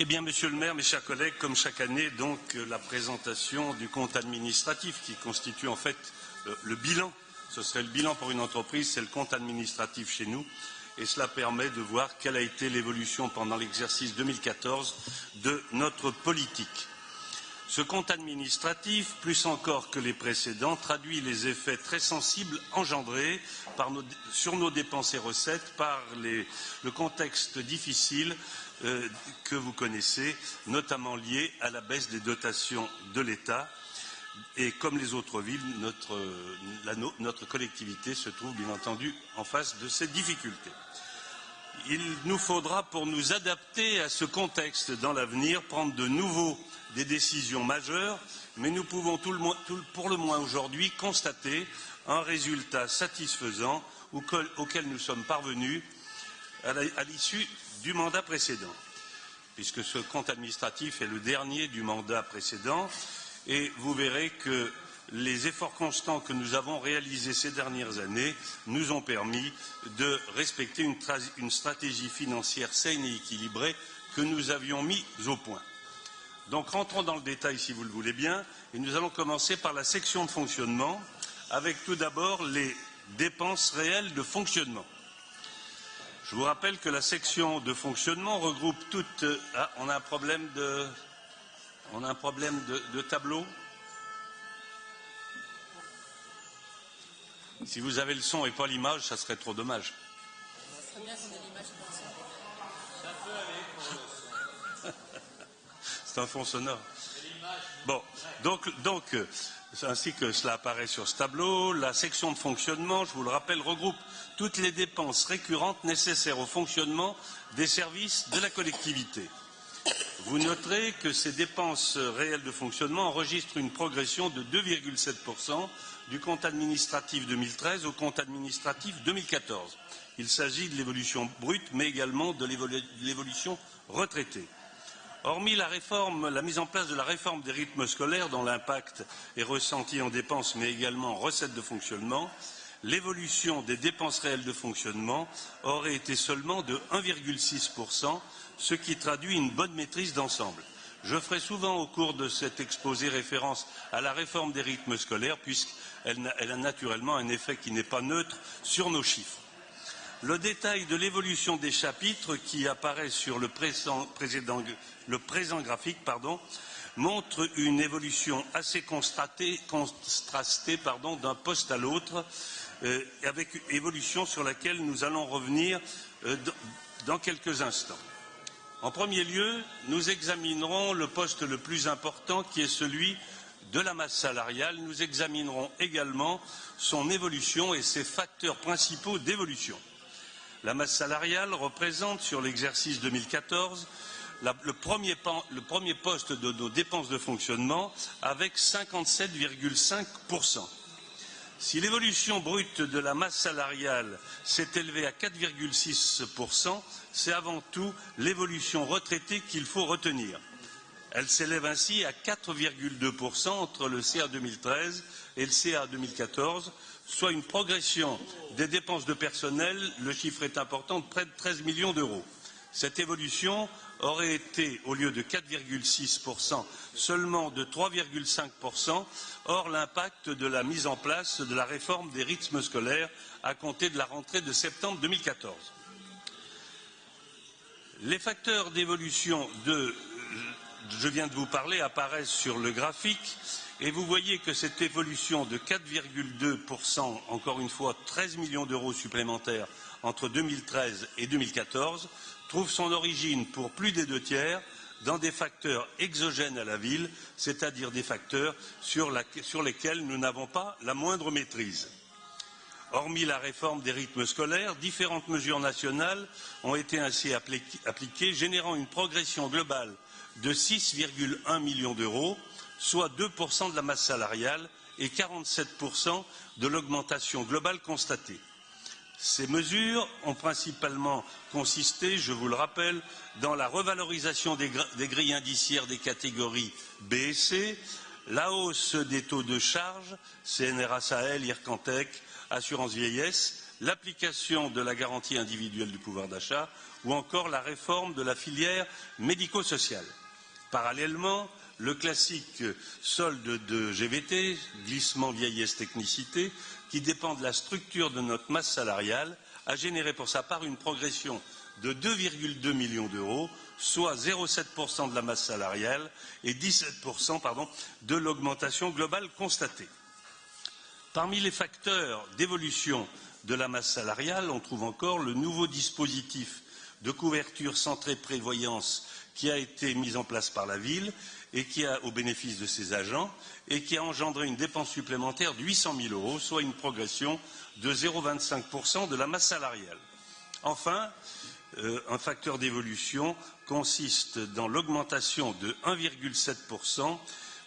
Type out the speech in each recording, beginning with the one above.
Eh bien, Monsieur le maire, mes chers collègues, comme chaque année, donc, la présentation du compte administratif qui constitue en fait le bilan. Ce serait le bilan pour une entreprise, c'est le compte administratif chez nous. Et cela permet de voir quelle a été l'évolution pendant l'exercice 2014 de notre politique. Ce compte administratif, plus encore que les précédents, traduit les effets très sensibles engendrés sur nos dépenses et recettes par le contexte difficile que vous connaissez, notamment lié à la baisse des dotations de l'État. Et comme les autres villes, notre collectivité se trouve bien entendu en face de ces difficultés. Il nous faudra, pour nous adapter à ce contexte dans l'avenir, prendre de nouveau des décisions majeures, mais nous pouvons pour le moins aujourd'hui constater un résultat satisfaisant auquel nous sommes parvenus à l'issue du mandat précédent, puisque ce compte administratif est le dernier du mandat précédent, et vous verrez que les efforts constants que nous avons réalisés ces dernières années nous ont permis de respecter une stratégie financière saine et équilibrée que nous avions mis au point. Donc rentrons dans le détail si vous le voulez bien, et nous allons commencer par la section de fonctionnement, avec tout d'abord les dépenses réelles de fonctionnement. Je vous rappelle que la section de fonctionnement regroupe toutes... Ah, on a un problème de tableau. Si vous avez le son et pas l'image, ça serait trop dommage. Ça serait bien qu'on ait l'image pour le son. Ça peut aller pour le son. C'est un fond sonore. Bon, donc, ainsi que cela apparaît sur ce tableau, la section de fonctionnement, je vous le rappelle, regroupe toutes les dépenses récurrentes nécessaires au fonctionnement des services de la collectivité. Vous noterez que ces dépenses réelles de fonctionnement enregistrent une progression de 2,7% du compte administratif 2013 au compte administratif 2014. Il s'agit de l'évolution brute, mais également de l'évolution retraitée. Hormis la mise en place de la réforme des rythmes scolaires, dont l'impact est ressenti en dépenses, mais également en recettes de fonctionnement, l'évolution des dépenses réelles de fonctionnement aurait été seulement de 1,6%, ce qui traduit une bonne maîtrise d'ensemble. Je ferai souvent au cours de cet exposé référence à la réforme des rythmes scolaires, puisqu'elle a naturellement un effet qui n'est pas neutre sur nos chiffres. Le détail de l'évolution des chapitres qui apparaît sur le présent graphique montre une évolution assez contrastée d'un poste à l'autre, avec une évolution sur laquelle nous allons revenir dans quelques instants. En premier lieu, nous examinerons le poste le plus important qui est celui de la masse salariale. Nous examinerons également son évolution et ses facteurs principaux d'évolution. La masse salariale représente sur l'exercice 2014 le premier poste de nos dépenses de fonctionnement avec 57,5%. Si l'évolution brute de la masse salariale s'est élevée à 4,6%, c'est avant tout l'évolution retraitée qu'il faut retenir. Elle s'élève ainsi à 4,2% entre le CA 2013 et le CA 2014, soit une progression des dépenses de personnel, le chiffre est important, de près de 13 millions d'euros. Cette évolution aurait été, au lieu de 4,6%, seulement de 3,5%, hors l'impact de la mise en place de la réforme des rythmes scolaires à compter de la rentrée de septembre 2014. Les facteurs d'évolution je viens de vous parler apparaissent sur le graphique et vous voyez que cette évolution de 4,2%, encore une fois 13 millions d'euros supplémentaires entre 2013 et 2014, trouve son origine pour plus des 2/3 dans des facteurs exogènes à la ville, c'est-à-dire des facteurs sur lesquels nous n'avons pas la moindre maîtrise. Hormis la réforme des rythmes scolaires, différentes mesures nationales ont été ainsi appliquées, générant une progression globale de 6,1 millions d'euros, soit 2% de la masse salariale et 47% de l'augmentation globale constatée. Ces mesures ont principalement consisté, je vous le rappelle, dans la revalorisation des grilles indiciaires des catégories B et C, la hausse des taux de charge, CNRASAL, IRCANTEC, Assurance Vieillesse, l'application de la garantie individuelle du pouvoir d'achat ou encore la réforme de la filière médico-sociale. Parallèlement, le classique solde de GVT, glissement vieillesse technicité, qui dépend de la structure de notre masse salariale, a généré pour sa part une progression de 2,2 millions d'euros, soit 0,7% de la masse salariale et 17% de l'augmentation globale constatée. Parmi les facteurs d'évolution de la masse salariale, on trouve encore le nouveau dispositif de couverture centrée prévoyance qui a été mis en place par la ville et qui a au bénéfice de ses agents et qui a engendré une dépense supplémentaire de 800 000 euros, soit une progression de 0,25% de la masse salariale. Enfin, un facteur d'évolution consiste dans l'augmentation de 1,7%,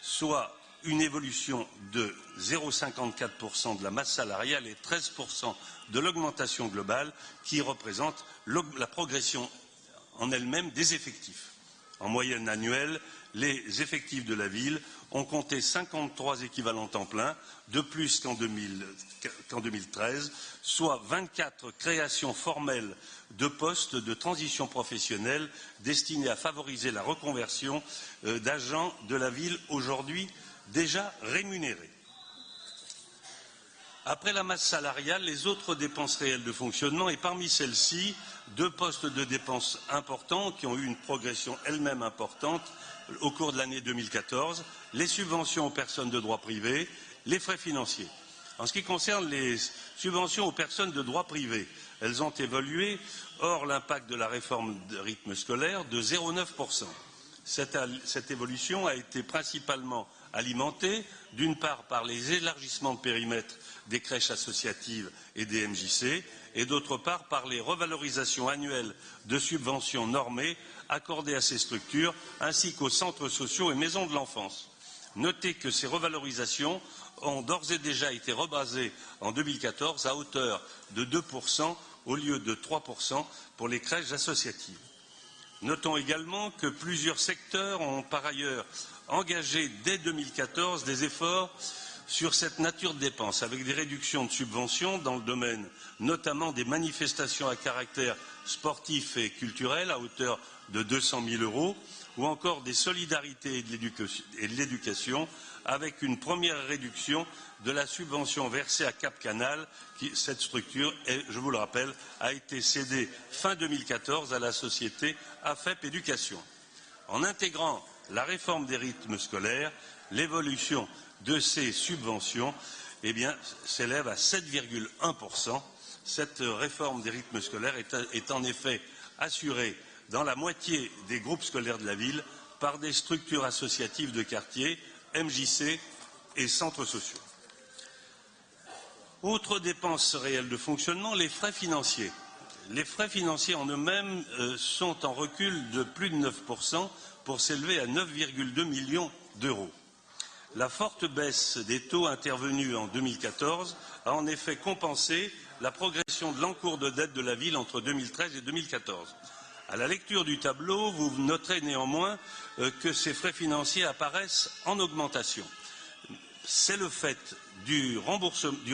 soit une évolution de 0,54% de la masse salariale et 13% de l'augmentation globale qui représente la progression en elle-même des effectifs. En moyenne annuelle, les effectifs de la ville ont compté 53 équivalents temps plein de plus qu'en 2013, soit 24 créations formelles de postes de transition professionnelle destinés à favoriser la reconversion d'agents de la ville aujourd'hui déjà rémunérés. Après la masse salariale, les autres dépenses réelles de fonctionnement et parmi celles-ci, deux postes de dépenses importants qui ont eu une progression elle-même importante au cours de l'année 2014, les subventions aux personnes de droit privé, les frais financiers. En ce qui concerne les subventions aux personnes de droit privé, elles ont évolué hors l'impact de la réforme de rythme scolaire de 0,9%. Cette évolution a été principalement alimentée, d'une part par les élargissements de périmètre des crèches associatives et des MJC, et d'autre part par les revalorisations annuelles de subventions normées accordées à ces structures, ainsi qu'aux centres sociaux et maisons de l'enfance. Notez que ces revalorisations ont d'ores et déjà été rebasées en 2014 à hauteur de 2% au lieu de 3% pour les crèches associatives. Notons également que plusieurs secteurs ont par ailleurs engagé dès 2014 des efforts sur cette nature de dépenses, avec des réductions de subventions dans le domaine notamment des manifestations à caractère sportif et culturel à hauteur de 200 000 euros, ou encore des solidarités et de l'éducation, avec une première réduction de la subvention versée à Cap Canal. Cette structure, je vous le rappelle, a été cédée fin 2014 à la société AFEP Éducation. En intégrant la réforme des rythmes scolaires, l'évolution de ces subventions s'élève à 7,1%. Cette réforme des rythmes scolaires est en effet assurée dans la moitié des groupes scolaires de la ville par des structures associatives de quartier, MJC et centres sociaux. Autre dépense réelle de fonctionnement, les frais financiers. Les frais financiers en eux-mêmes sont en recul de plus de 9% pour s'élever à 9,2 millions d'euros. La forte baisse des taux intervenue en 2014 a en effet compensé la progression de l'encours de dette de la ville entre 2013 et 2014. À la lecture du tableau, vous noterez néanmoins que ces frais financiers apparaissent en augmentation. C'est le fait du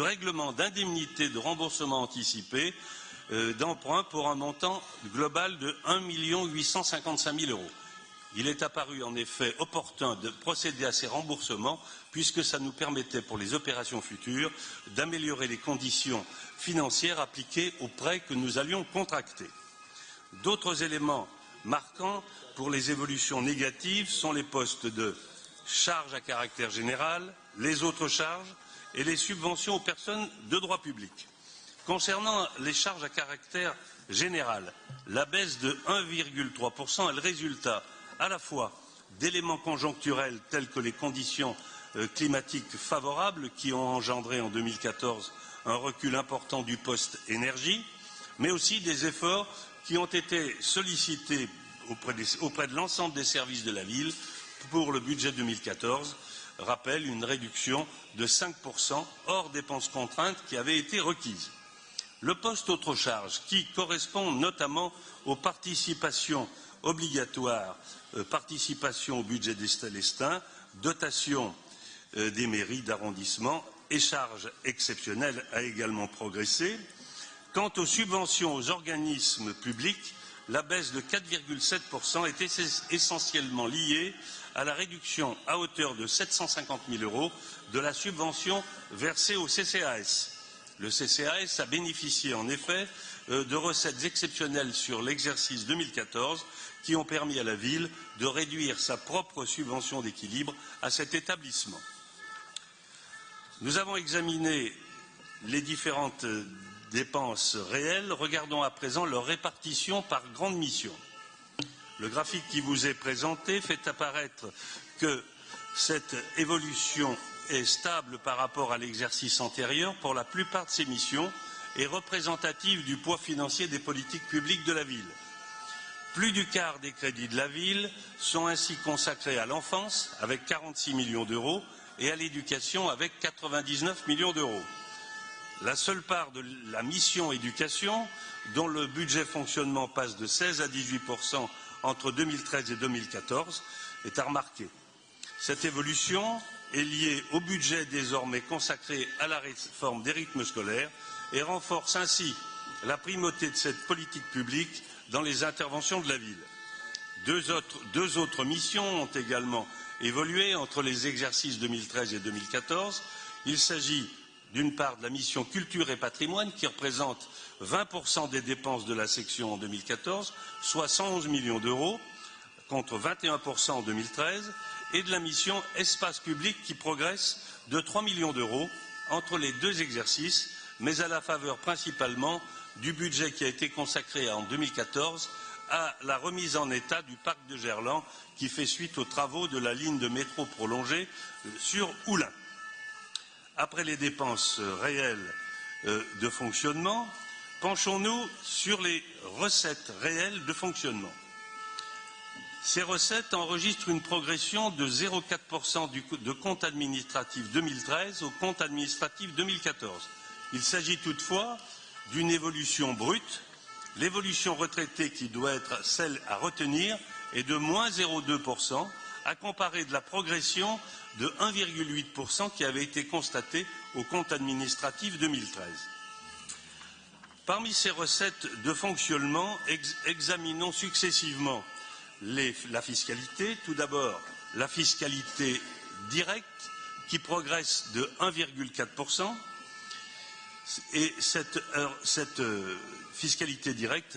règlement d'indemnité de remboursement anticipé d'emprunt pour un montant global de 1 855 000 euros. Il est apparu en effet opportun de procéder à ces remboursements puisque ça nous permettait pour les opérations futures d'améliorer les conditions financières appliquées aux prêts que nous allions contracter. D'autres éléments marquants pour les évolutions négatives sont les postes de charges à caractère général, les autres charges et les subventions aux personnes de droit public. Concernant les charges à caractère général, la baisse de 1,3% est le résultat à la fois d'éléments conjoncturels tels que les conditions climatiques favorables qui ont engendré en 2014 un recul important du poste énergie, mais aussi des efforts qui ont été sollicités auprès de l'ensemble des services de la ville pour le budget 2014, rappelle une réduction de 5% hors dépenses contraintes qui avait été requise. Le poste autres charges, qui correspond notamment aux participations obligatoires, participation au budget des Célestins, dotation des mairies d'arrondissement et charges exceptionnelles, a également progressé. Quant aux subventions aux organismes publics, la baisse de 4,7% est essentiellement liée à la réduction à hauteur de 750 000 € de la subvention versée au CCAS. Le CCAS a bénéficié en effet de recettes exceptionnelles sur l'exercice 2014 qui ont permis à la ville de réduire sa propre subvention d'équilibre à cet établissement. Nous avons examiné les différentes dépenses réelles. Regardons à présent leur répartition par grande mission. Le graphique qui vous est présenté fait apparaître que cette évolution est stable par rapport à l'exercice antérieur pour la plupart de ces missions et représentative du poids financier des politiques publiques de la ville. Plus du quart des crédits de la ville sont ainsi consacrés à l'enfance avec 46 millions d'euros et à l'éducation avec 99 millions d'euros. La seule part de la mission éducation, dont le budget fonctionnement passe de 16 à 18% entre 2013 et 2014, est à remarquer. Cette évolution est liée au budget désormais consacré à la réforme des rythmes scolaires et renforce ainsi la primauté de cette politique publique dans les interventions de la ville. Deux autres missions ont également évolué entre les exercices 2013 et 2014. Il s'agit d'une part de la mission culture et patrimoine qui représente 20% des dépenses de la section en 2014, soit 111 millions d'euros, contre 21% en 2013, et de la mission espace public qui progresse de 3 millions d'euros entre les deux exercices, mais à la faveur principalement du budget qui a été consacré en 2014 à la remise en état du parc de Gerland qui fait suite aux travaux de la ligne de métro prolongée sur Oulin. Après les dépenses réelles de fonctionnement, penchons-nous sur les recettes réelles de fonctionnement. Ces recettes enregistrent une progression de 0,4% de compte administratif 2013 au compte administratif 2014. Il s'agit toutefois d'une évolution brute. L'évolution retraitée qui doit être celle à retenir est de moins 0,2%, à comparer de la progression de 1,8% qui avait été constatée au compte administratif 2013. Parmi ces recettes de fonctionnement, examinons successivement la fiscalité. Tout d'abord, la fiscalité directe qui progresse de 1,4%. Et cette fiscalité directe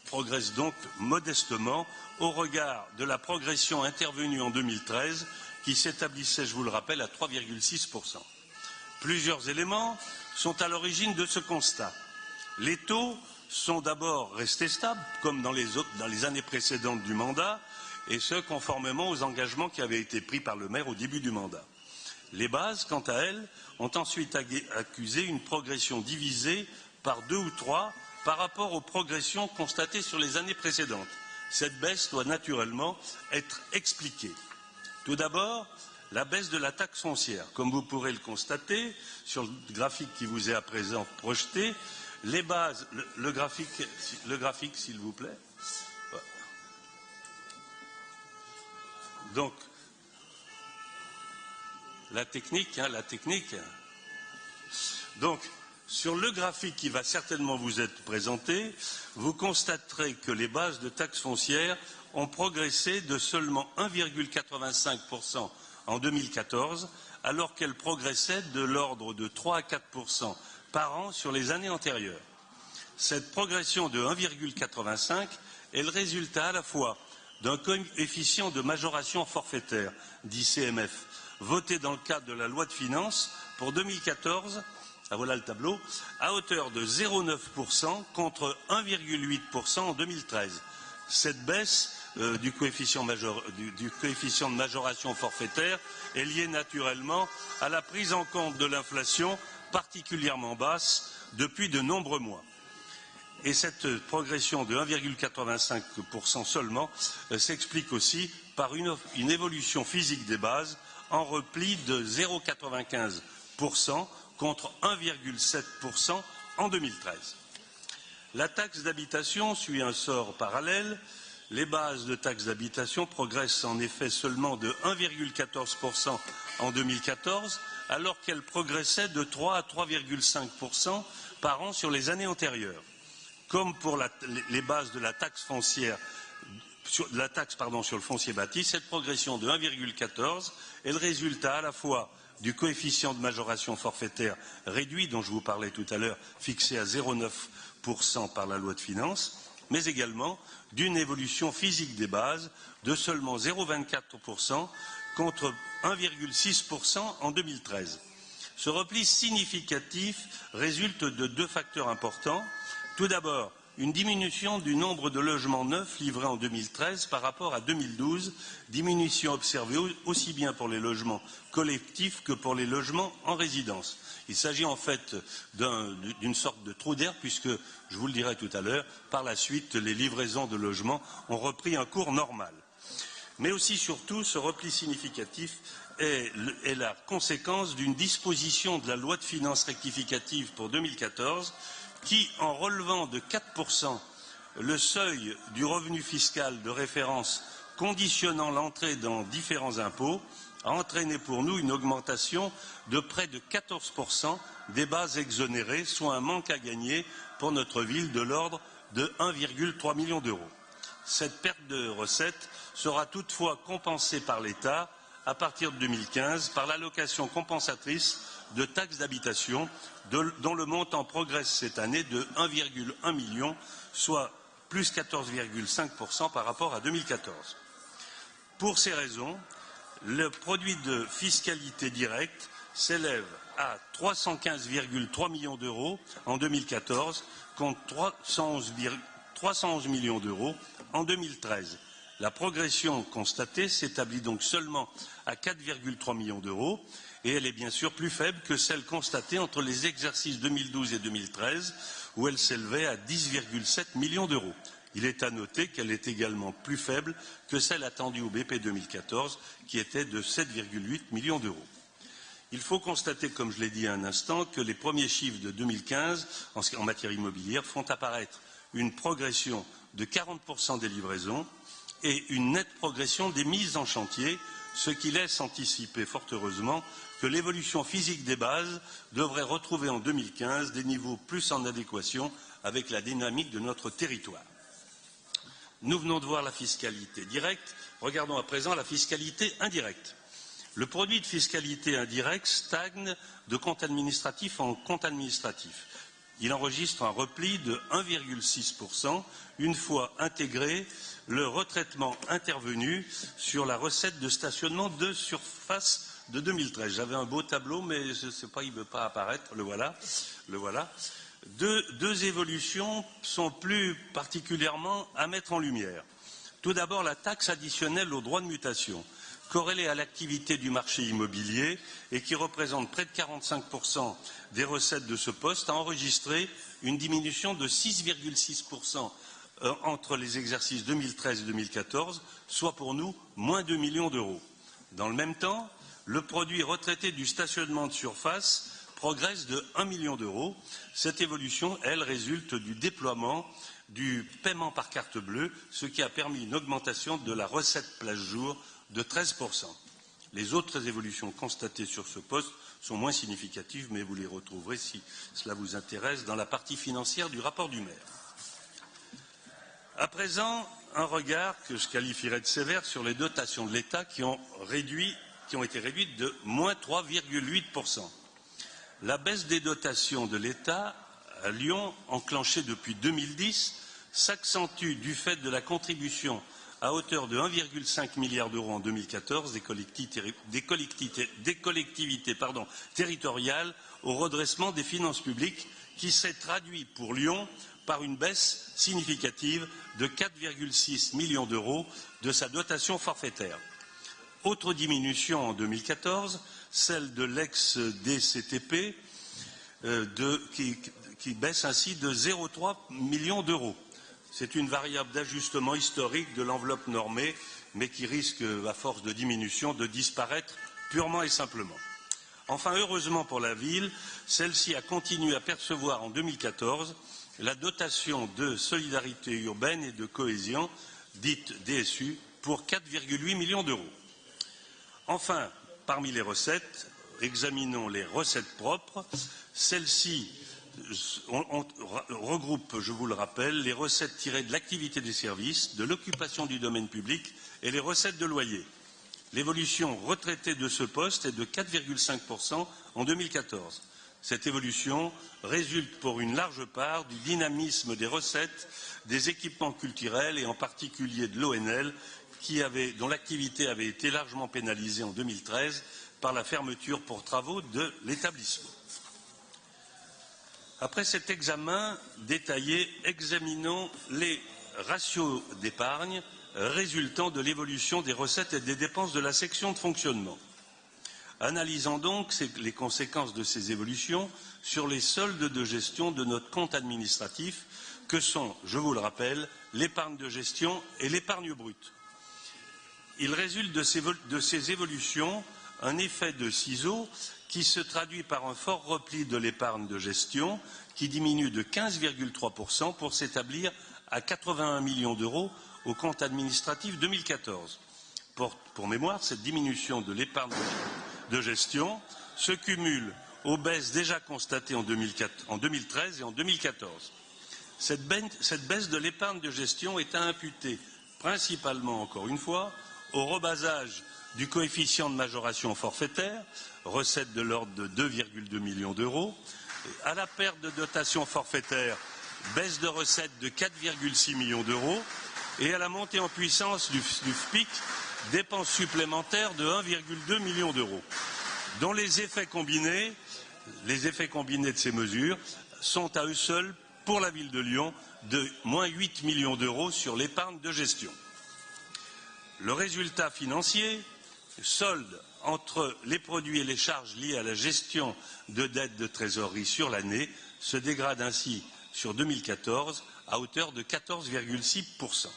progresse donc modestement au regard de la progression intervenue en 2013 qui s'établissait, je vous le rappelle, à 3,6%. Plusieurs éléments sont à l'origine de ce constat. Les taux sont d'abord restés stables, comme dans les années précédentes du mandat, et ce, conformément aux engagements qui avaient été pris par le maire au début du mandat. Les bases, quant à elles, ont ensuite accusé une progression divisée par 2 ou 3 par rapport aux progressions constatées sur les années précédentes. Cette baisse doit naturellement être expliquée. Tout d'abord, la baisse de la taxe foncière. Comme vous pourrez le constater sur le graphique qui vous est à présent projeté, les bases, le graphique s'il vous plaît. Donc, la technique. Donc, sur le graphique qui va certainement vous être présenté, vous constaterez que les bases de taxes foncières ont progressé de seulement 1,85% en 2014, alors qu'elles progressaient de l'ordre de 3 à 4% par an sur les années antérieures. Cette progression de 1,85 est le résultat à la fois d'un coefficient de majoration forfaitaire, dit CMF, voté dans le cadre de la loi de finances pour 2014, voilà le tableau, à hauteur de 0,9% contre 1,8% en 2013. Cette baisse du coefficient de majoration forfaitaire est liée naturellement à la prise en compte de l'inflation particulièrement basse depuis de nombreux mois. Et cette progression de 1,85% seulement s'explique aussi par une évolution physique des bases en repli de 0,95% contre 1,7% en 2013. La taxe d'habitation suit un sort parallèle. Les bases de taxe d'habitation progressent en effet seulement de 1,14% en 2014, alors qu'elles progressaient de 3 à 3,5% par an sur les années antérieures. Comme pour les bases de la taxe foncière, sur le foncier bâti, cette progression de 1,14 est le résultat à la fois du coefficient de majoration forfaitaire réduit dont je vous parlais tout à l'heure, fixé à 0,9% par la loi de finances, mais également d'une évolution physique des bases de seulement 0,24% contre 1,6% en 2013. Ce repli significatif résulte de deux facteurs importants. Tout d'abord, une diminution du nombre de logements neufs livrés en 2013 par rapport à 2012, diminution observée aussi bien pour les logements collectifs que pour les logements en résidence. Il s'agit en fait d'une sorte de trou d'air puisque, je vous le dirai tout à l'heure, par la suite, les livraisons de logements ont repris un cours normal. Mais aussi, surtout, ce repli significatif est la conséquence d'une disposition de la loi de finances rectificative pour 2014 qui, en relevant de 4% le seuil du revenu fiscal de référence conditionnant l'entrée dans différents impôts, a entraîné pour nous une augmentation de près de 14% des bases exonérées, soit un manque à gagner pour notre ville de l'ordre de 1,3 million d'euros. Cette perte de recettes sera toutefois compensée par l'État à partir de 2015 par l'allocation compensatrice de taxes d'habitation dont le montant progresse cette année de 1,1 million, soit plus 14,5% par rapport à 2014. Pour ces raisons, le produit de fiscalité directe s'élève à 315,3 millions d'euros en 2014 contre 311 millions d'euros en 2013. La progression constatée s'établit donc seulement à 4,3 millions d'euros et elle est bien sûr plus faible que celle constatée entre les exercices 2012 et 2013 où elle s'élevait à 10,7 millions d'euros. Il est à noter qu'elle est également plus faible que celle attendue au BP 2014 qui était de 7,8 millions d'euros. Il faut constater, comme je l'ai dit à un instant, que les premiers chiffres de 2015 en matière immobilière font apparaître une progression de 40% des livraisons et une nette progression des mises en chantier, ce qui laisse anticiper fort heureusement que l'évolution physique des bases devrait retrouver en 2015 des niveaux plus en adéquation avec la dynamique de notre territoire. Nous venons de voir la fiscalité directe, regardons à présent la fiscalité indirecte. Le produit de fiscalité indirecte stagne de compte administratif en compte administratif. Il enregistre un repli de 1,6% une fois intégré le retraitement intervenu sur la recette de stationnement de surface de 2013. J'avais un beau tableau, mais je ne sais pas, il ne veut pas apparaître. Le voilà. Deux évolutions sont plus particulièrement à mettre en lumière. Tout d'abord, la taxe additionnelle aux droits de mutation, corrélée à l'activité du marché immobilier et qui représente près de 45% des recettes de ce poste, a enregistré une diminution de 6,6% entre les exercices 2013 et 2014, soit pour nous moins 2 millions d'euros. Dans le même temps, le produit retraité du stationnement de surface progresse de 1 million d'euros. Cette évolution, elle, résulte du déploiement du paiement par carte bleue, ce qui a permis une augmentation de la recette plage jour de 13%. Les autres évolutions constatées sur ce poste sont moins significatives, mais vous les retrouverez, si cela vous intéresse, dans la partie financière du rapport du maire. À présent, un regard que je qualifierais de sévère sur les dotations de l'État qui ont été réduites de moins 3,8%. La baisse des dotations de l'État à Lyon, enclenchée depuis 2010, s'accentue du fait de la contribution à hauteur de 1,5 milliard d'euros en 2014 des collectivités territoriales au redressement des finances publiques qui s'est traduit pour Lyon par une baisse significative de 4,6 millions d'euros de sa dotation forfaitaire. Autre diminution en 2014, celle de l'ex-DCTP qui baisse ainsi de 0,3 millions d'euros. C'est une variable d'ajustement historique de l'enveloppe normée, mais qui risque, à force de diminution, de disparaître purement et simplement. Enfin, heureusement pour la ville, celle-ci a continué à percevoir en 2014 la dotation de solidarité urbaine et de cohésion, dite DSU, pour 4,8 millions d'euros. Enfin, parmi les recettes, examinons les recettes propres. Celles-ci on regroupe, je vous le rappelle, les recettes tirées de l'activité des services, de l'occupation du domaine public et les recettes de loyer. L'évolution retraitée de ce poste est de 4,5% en 2014. Cette évolution résulte pour une large part du dynamisme des recettes des équipements culturels et en particulier de l'ONL, dont l'activité avait été largement pénalisée en 2013 par la fermeture pour travaux de l'établissement. Après cet examen détaillé, examinons les ratios d'épargne résultant de l'évolution des recettes et des dépenses de la section de fonctionnement. Analysons donc les conséquences de ces évolutions sur les soldes de gestion de notre compte administratif, que sont, je vous le rappelle, l'épargne de gestion et l'épargne brute. Il résulte de ces évolutions un effet de ciseaux qui se traduit par un fort repli de l'épargne de gestion qui diminue de 15,3% pour s'établir à 81 millions d'euros au compte administratif 2014. Pour mémoire, cette diminution de l'épargne de gestion se cumule aux baisses déjà constatées en 2013 et en 2014. Cette baisse de l'épargne de gestion est à imputer principalement, encore une fois, au rebasage du coefficient de majoration forfaitaire, recette de l'ordre de 2,2 millions d'euros, à la perte de dotation forfaitaire, baisse de recettes de 4,6 millions d'euros, et à la montée en puissance du FPIC, dépenses supplémentaires de 1,2 million d'euros, dont les effets combinés de ces mesures sont à eux seuls, pour la ville de Lyon, de moins 8 millions d'euros sur l'épargne de gestion. Le résultat financier, solde entre les produits et les charges liées à la gestion de dettes de trésorerie sur l'année, se dégrade ainsi sur 2014 à hauteur de 14,6%.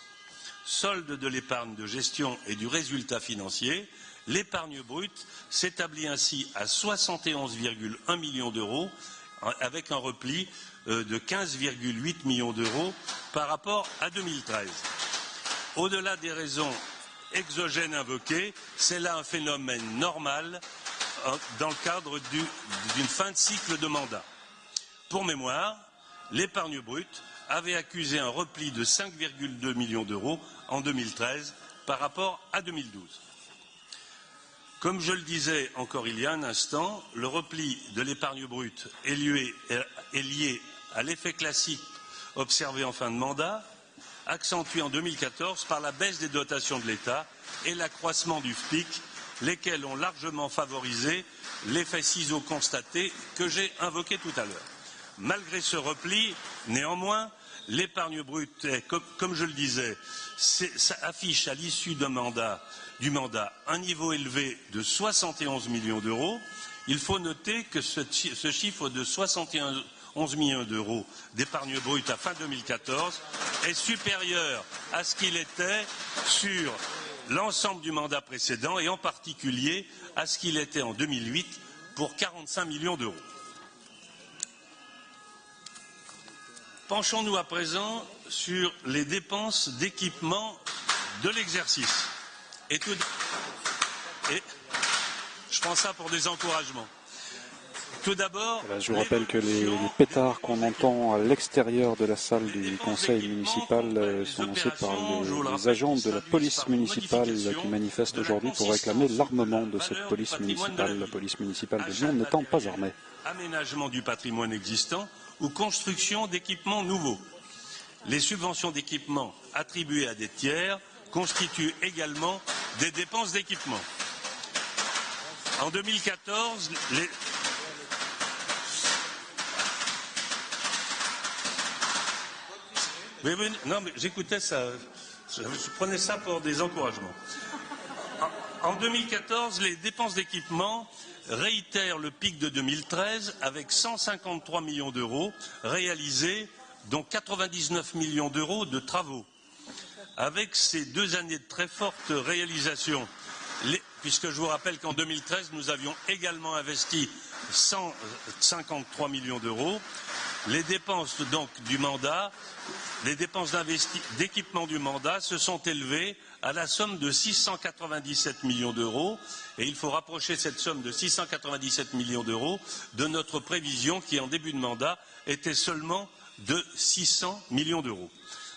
Solde de l'épargne de gestion et du résultat financier, l'épargne brute s'établit ainsi à 71,1 millions d'euros, avec un repli de 15,8 millions d'euros par rapport à 2013. Au-delà des raisons exogènes invoquées, c'est là un phénomène normal dans le cadre d'une fin de cycle de mandat. Pour mémoire, l'épargne brute avait accusé un repli de 5,2 millions d'euros en 2013 par rapport à 2012. Comme je le disais encore il y a un instant, le repli de l'épargne brute est lié à l'effet classique observé en fin de mandat, accentué en 2014 par la baisse des dotations de l'État et l'accroissement du FPIC, lesquels ont largement favorisé l'effet ciseau constaté que j'ai invoqué tout à l'heure. Malgré ce repli, néanmoins, l'épargne brute, comme je le disais, ça affiche à l'issue du mandat un niveau élevé de 71 millions d'euros. Il faut noter que ce chiffre de 71 millions d'euros d'épargne brute à fin 2014 est supérieur à ce qu'il était sur l'ensemble du mandat précédent et en particulier à ce qu'il était en 2008 pour 45 millions d'euros. Penchons-nous à présent sur les dépenses d'équipement de l'exercice. Et je prends ça pour des encouragements. Tout d'abord, voilà, je vous rappelle que les pétards qu'on entend à l'extérieur de la salle du conseil municipal sont lancés par les agents de la police municipale qui manifestent aujourd'hui pour réclamer l'armement de cette police municipale, la police municipale de Lyon n'étant pas armée. Aménagement du patrimoine existant ou construction d'équipements nouveaux. Les subventions d'équipement attribuées à des tiers constituent également des dépenses d'équipement. En 2014, non, mais j'écoutais ça, je prenais ça pour des encouragements. En 2014, les dépenses d'équipement réitèrent le pic de 2013 avec 153 millions d'euros réalisés, dont 99 millions d'euros de travaux. Avec ces 2 années de très forte réalisation, puisque je vous rappelle qu'en 2013, nous avions également investi 153 millions d'euros, Les dépenses donc du mandat, les dépenses d'équipement du mandat se sont élevées à la somme de 697 millions d'euros et il faut rapprocher cette somme de 697 millions d'euros de notre prévision qui en début de mandat était seulement de 600 millions d'euros.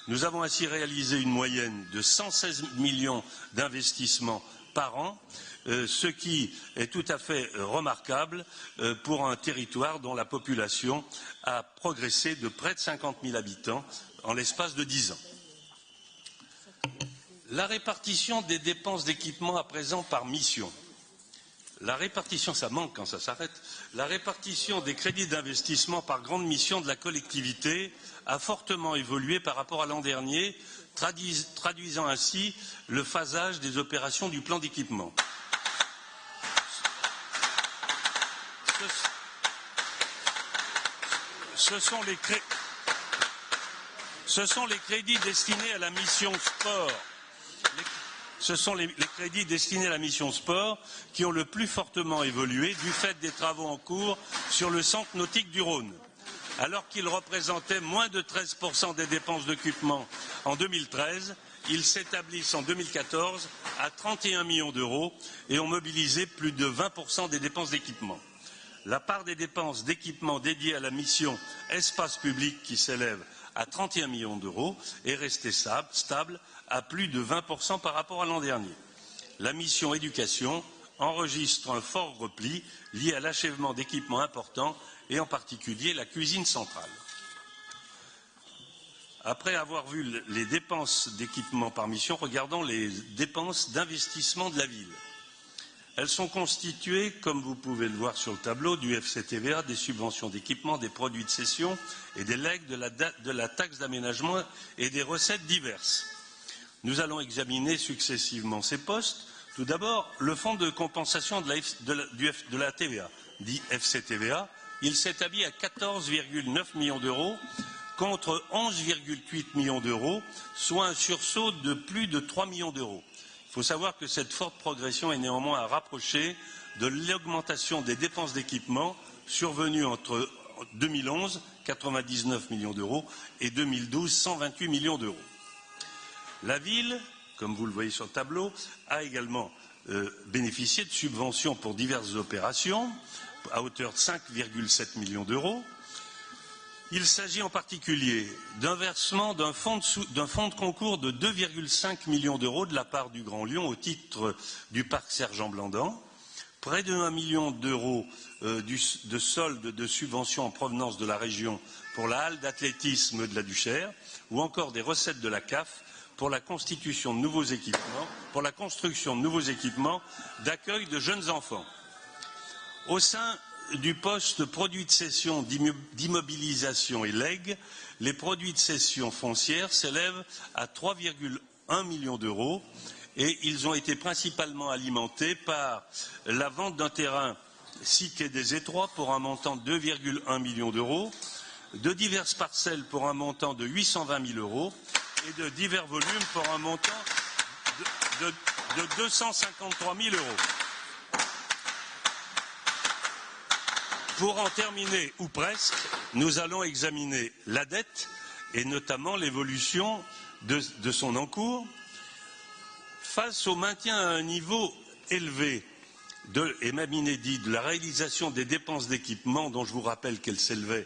Nous avons ainsi réalisé une moyenne de 116 millions d'investissements par an, ce qui est tout à fait remarquable pour un territoire dont la population a progressé de près de 50 000 habitants en l'espace de 10 ans. La répartition des dépenses d'équipement à présent par mission. La répartition, ça manque quand ça s'arrête, la répartition des crédits d'investissement par grande mission de la collectivité a fortement évolué par rapport à l'an dernier, traduisant ainsi le phasage des opérations du plan d'équipement. Ce sont les crédits destinés à la mission sport. Ce sont les crédits destinés à la mission sport qui ont le plus fortement évolué du fait des travaux en cours sur le centre nautique du Rhône. Alors qu'ils représentaient moins de 13% des dépenses d'équipement en 2013, ils s'établissent en 2014 à 31 millions d'euros et ont mobilisé plus de 20% des dépenses d'équipement. La part des dépenses d'équipement dédiées à la mission espace public qui s'élève à 31 millions d'euros est restée stable à plus de 20% par rapport à l'an dernier. La mission éducation enregistre un fort repli lié à l'achèvement d'équipements importants et en particulier la cuisine centrale. Après avoir vu les dépenses d'équipement par mission, regardons les dépenses d'investissement de la ville. Elles sont constituées, comme vous pouvez le voir sur le tableau, du FCTVA, des subventions d'équipement, des produits de cession et des legs de la taxe d'aménagement et des recettes diverses. Nous allons examiner successivement ces postes. Tout d'abord, le fonds de compensation de la TVA, dit FCTVA, il s'établit à 14,9 millions d'euros contre 11,8 millions d'euros, soit un sursaut de plus de 3 millions d'euros. Il faut savoir que cette forte progression est néanmoins à rapprocher de l'augmentation des dépenses d'équipement survenue entre 2011, 99 millions d'euros, et 2012, 128 millions d'euros. La ville, comme vous le voyez sur le tableau, a également bénéficié de subventions pour diverses opérations à hauteur de 5,7 millions d'euros. Il s'agit en particulier d'un versement d'un fonds de concours de 2,5 millions d'euros de la part du Grand Lyon au titre du parc Sergent Blandan, près de 1 million d'euros de solde de subventions en provenance de la région pour la halle d'athlétisme de la Duchère, ou encore des recettes de la CAF pour la constitution de nouveaux équipements, pour la construction de nouveaux équipements d'accueil de jeunes enfants. Au sein du poste produits de cession d'immobilisation et legs, les produits de cession foncière s'élèvent à 3,1 millions d'euros et ils ont été principalement alimentés par la vente d'un terrain 6 quai des Étroits pour un montant de 2,1 millions d'euros, de diverses parcelles pour un montant de 820 000 euros et de divers volumes pour un montant de 253 000 euros. Pour en terminer, ou presque, nous allons examiner la dette et notamment l'évolution de son encours. Face au maintien à un niveau élevé et même inédit de la réalisation des dépenses d'équipement, dont je vous rappelle qu'elles s'élèvent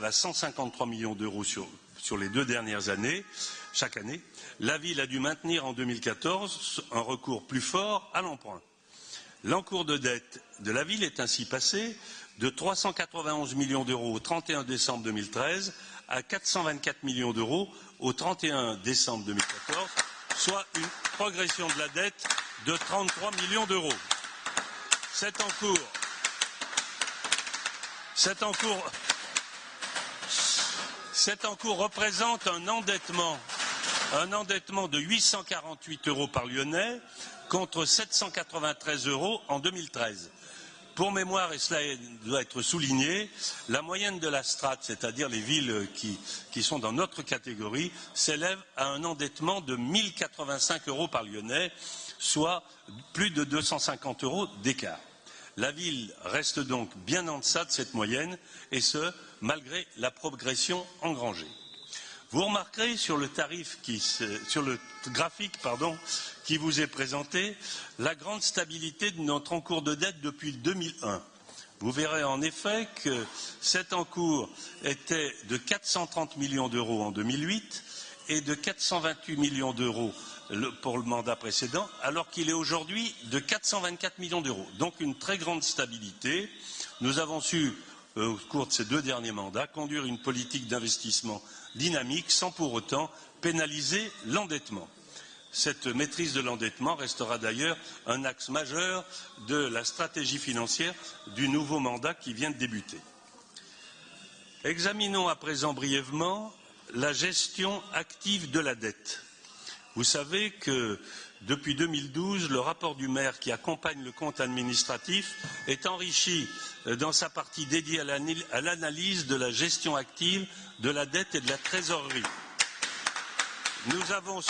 à 153 millions d'euros sur les 2 dernières années, chaque année, la ville a dû maintenir en 2014 un recours plus fort à l'emprunt. L'encours de dette de la ville est ainsi passé de 391 millions d'euros au 31 décembre 2013 à 424 millions d'euros au 31 décembre 2014, soit une progression de la dette de 33 millions d'euros. Cet encours représente un endettement de 848 euros par Lyonnais contre 793 euros en 2013. Pour mémoire, et cela doit être souligné, la moyenne de la strate, c'est-à-dire les villes qui sont dans notre catégorie, s'élève à un endettement de 1 085 euros par Lyonnais, soit plus de 250 euros d'écart. La ville reste donc bien en deçà de cette moyenne, et ce, malgré la progression engrangée. Vous remarquerez sur le graphique qui vous est présenté, la grande stabilité de notre encours de dette depuis 2001. Vous verrez en effet que cet encours était de 430 millions d'euros en 2008 et de 428 millions d'euros pour le mandat précédent, alors qu'il est aujourd'hui de 424 millions d'euros. Donc une très grande stabilité. Nous avons su, au cours de ces 2 derniers mandats, conduire une politique d'investissement dynamique sans pour autant pénaliser l'endettement. Cette maîtrise de l'endettement restera d'ailleurs un axe majeur de la stratégie financière du nouveau mandat qui vient de débuter. Examinons à présent brièvement la gestion active de la dette. Vous savez que depuis 2012, le rapport du maire qui accompagne le compte administratif est enrichi dans sa partie dédiée à l'analyse de la gestion active de la dette et de la trésorerie. Nous avons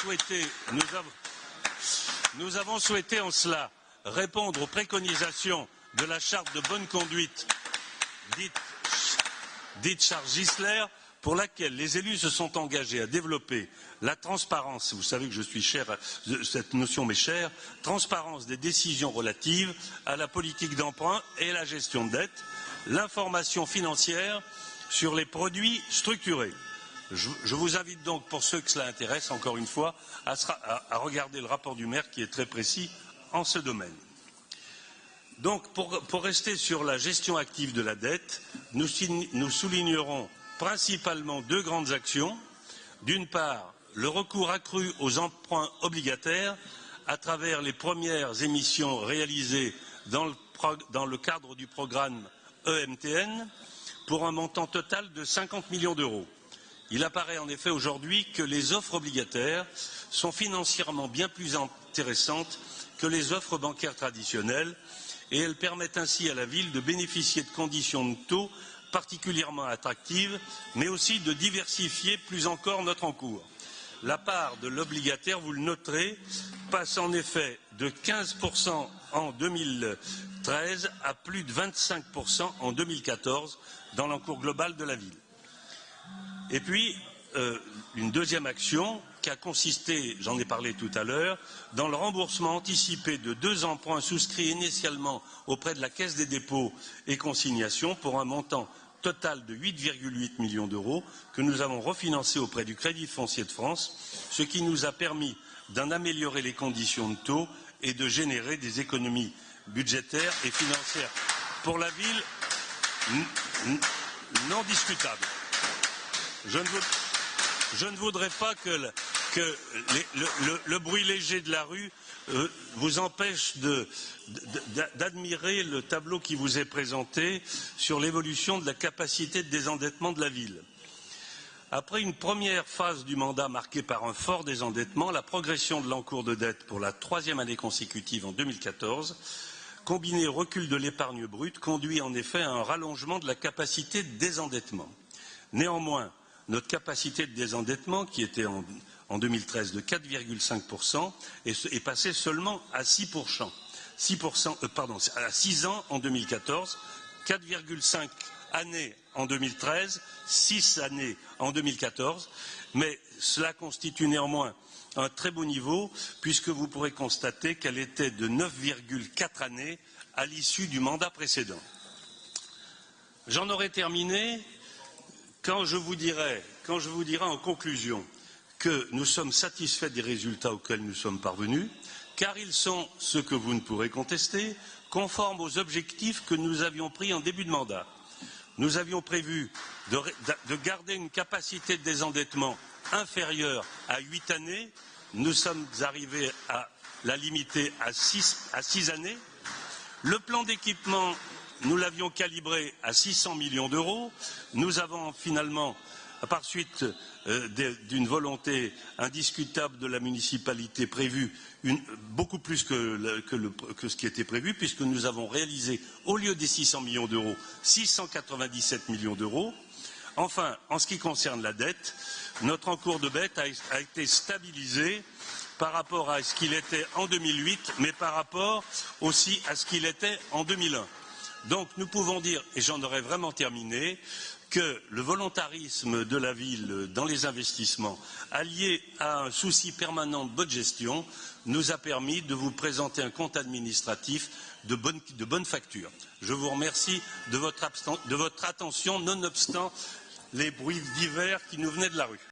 souhaité en cela répondre aux préconisations de la charte de bonne conduite dite charte Gisler, pour laquelle les élus se sont engagés à développer la transparence, vous savez que je suis cher, cette notion m'est chère, transparence des décisions relatives à la politique d'emprunt et à la gestion de dette, l'information financière sur les produits structurés. Je vous invite donc, pour ceux que cela intéresse, encore une fois, à regarder le rapport du maire qui est très précis en ce domaine. Donc, pour rester sur la gestion active de la dette, nous soulignerons principalement 2 grandes actions. D'une part, le recours accru aux emprunts obligataires à travers les premières émissions réalisées dans le cadre du programme EMTN pour un montant total de 50 millions d'euros. Il apparaît en effet aujourd'hui que les offres obligataires sont financièrement bien plus intéressantes que les offres bancaires traditionnelles et elles permettent ainsi à la ville de bénéficier de conditions de taux particulièrement attractives, mais aussi de diversifier plus encore notre encours. La part de l'obligataire, vous le noterez, passe en effet de 15% en 2013 à plus de 25% en 2014 dans l'encours global de la ville. Et puis, une deuxième action qui a consisté, j'en ai parlé tout à l'heure, dans le remboursement anticipé de 2 emprunts souscrits initialement auprès de la Caisse des dépôts et consignations pour un montant total de 8,8 millions d'euros que nous avons refinancé auprès du Crédit foncier de France, ce qui nous a permis d'en améliorer les conditions de taux et de générer des économies budgétaires et financières pour la ville non discutables. Je ne voudrais pas que le bruit léger de la rue vous empêche d'admirer le tableau qui vous est présenté sur l'évolution de la capacité de désendettement de la ville. Après une première phase du mandat marquée par un fort désendettement, la progression de l'encours de dette pour la 3e année consécutive en 2014, combinée au recul de l'épargne brute, conduit en effet à un rallongement de la capacité de désendettement. Néanmoins, notre capacité de désendettement, qui était en 2013 de 4,5%, est passée seulement à 6%. À 6 ans en 2014, 4,5 années en 2013, 6 années en 2014, mais cela constitue néanmoins un très beau niveau, puisque vous pourrez constater qu'elle était de 9,4 années à l'issue du mandat précédent. J'en aurai terminé quand je vous dirai en conclusion que nous sommes satisfaits des résultats auxquels nous sommes parvenus, car ils sont, ce que vous ne pourrez contester, conformes aux objectifs que nous avions pris en début de mandat. Nous avions prévu de garder une capacité de désendettement inférieure à 8 années. Nous sommes arrivés à la limiter à 6 années. Le plan d'équipement, nous l'avions calibré à 600 millions d'euros. Nous avons finalement, par suite d'une volonté indiscutable de la municipalité, prévu beaucoup plus que ce qui était prévu, puisque nous avons réalisé, au lieu des 600 millions d'euros, 697 millions d'euros. Enfin, en ce qui concerne la dette, notre encours de dette a été stabilisé par rapport à ce qu'il était en 2008, mais par rapport aussi à ce qu'il était en 2001. Donc nous pouvons dire, et j'en aurais vraiment terminé, que le volontarisme de la ville dans les investissements, allié à un souci permanent de bonne gestion, nous a permis de vous présenter un compte administratif de bonne facture. Je vous remercie de votre attention, nonobstant les bruits divers qui nous venaient de la rue.